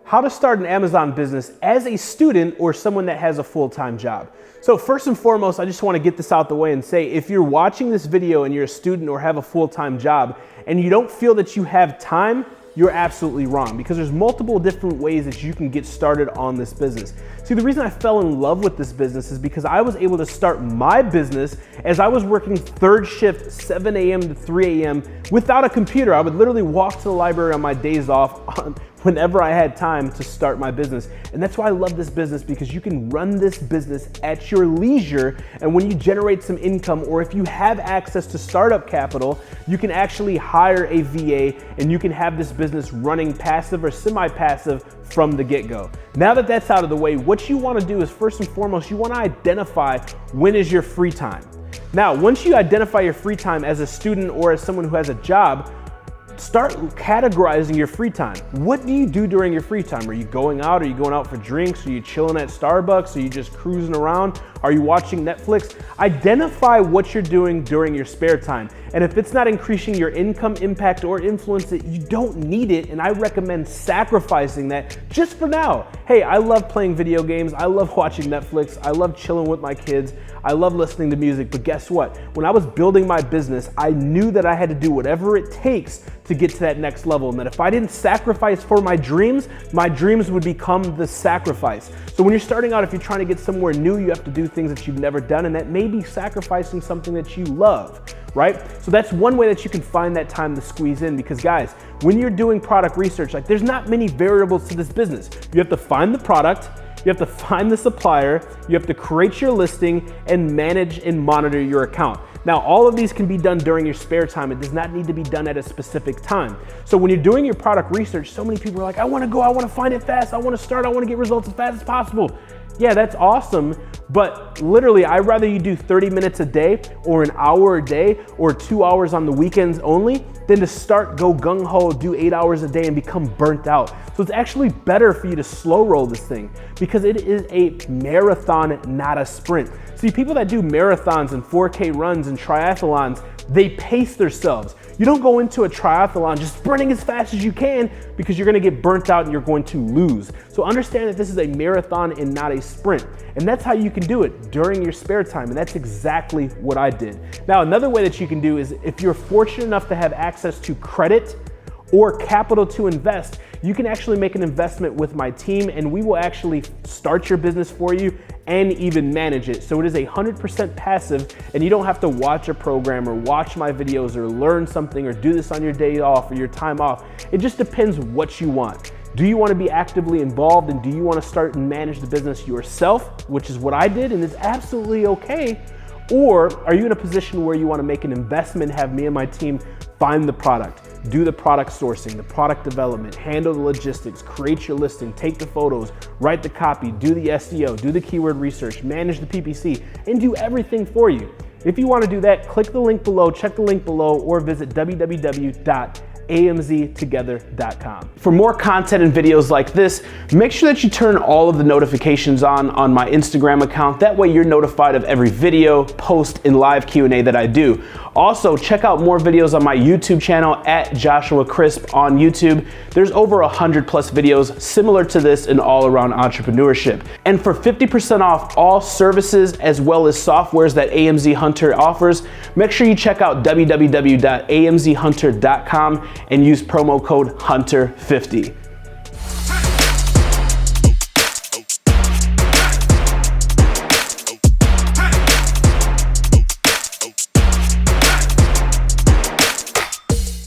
How to start an Amazon business as a student or someone that has a full-time job. So first and foremost, I just want to get this out the way and say, if you're watching this video and you're a student or have a full-time job and you don't feel that you have time, you're absolutely wrong, because there's multiple different ways that you can get started on this business. See, the reason I fell in love with this business is because I was able to start my business as I was working third shift, 7 a.m. to 3 a.m. without a computer. I would literally walk to the library on my days off whenever I had time to start my business. And that's why I love this business, because you can run this business at your leisure. And when you generate some income, or if you have access to startup capital, you can actually hire a VA and you can have this business running passive or semi-passive from the get-go. Now that that's out of the way, what you want to do is, first and foremost, you want to identify when is your free time. Now, once you identify your free time as a student or as someone who has a job, start categorizing your free time. What do you do during your free time? Are you going out? Are you going out for drinks? Are you chilling at Starbucks? Are you just cruising around? Are you watching Netflix? Identify what you're doing during your spare time. And if it's not increasing your income, impact, or influence it, you don't need it. And I recommend sacrificing that just for now. Hey, I love playing video games. I love watching Netflix. I love chilling with my kids. I love listening to music. But guess what? When I was building my business, I knew that I had to do whatever it takes to get to that next level. And that if I didn't sacrifice for my dreams would become the sacrifice. So when you're starting out, if you're trying to get somewhere new, you have to do things that you've never done, and that may be sacrificing something that you love, right? So that's one way that you can find that time to squeeze in, because guys, when you're doing product research, like, there's not many variables to this business. You have to find the product, you have to find the supplier, you have to create your listing, and manage and monitor your account. Now, all of these can be done during your spare time. It does not need to be done at a specific time. So when you're doing your product research, so many people are like, I want to find it fast, I want to start, I want to get results as fast as possible. Yeah, that's awesome, but literally, I'd rather you do 30 minutes a day, or an hour a day, or 2 hours on the weekends only, than to start, go gung-ho, do 8 hours a day and become burnt out. So it's actually better for you to slow roll this thing, because it is a marathon, not a sprint. See, people that do marathons and 4K runs and triathlons, they pace themselves. You don't go into a triathlon just sprinting as fast as you can, because you're gonna get burnt out and you're going to lose. So understand that this is a marathon and not a sprint. And that's how you can do it during your spare time. And that's exactly what I did. Now, another way that you can do is, if you're fortunate enough to have access to credit or capital to invest, you can actually make an investment with my team, and we will actually start your business for you and even manage it. So it is 100% passive, and you don't have to watch a program or watch my videos or learn something or do this on your day off or your time off. It just depends what you want. Do you want to be actively involved, and do you want to start and manage the business yourself, which is what I did, and it's absolutely okay? Or are you in a position where you want to make an investment, have me and my team find the product, do the product sourcing, the product development, handle the logistics, create your listing, take the photos, write the copy, do the SEO, do the keyword research, manage the PPC, and do everything for you? If you want to do that, click the link below, check the link below, or visit www.amztogether.com. For more content and videos like this, make sure that you turn all of the notifications on my Instagram account. That way you're notified of every video, post, and live Q&A that I do. Also, check out more videos on my YouTube channel at Joshua Crisp on YouTube. There's over 100+ videos similar to this in all around entrepreneurship. And for 50% off all services as well as softwares that AMZ Hunter offers, make sure you check out www.amzhunter.com and use promo code HUNTER50.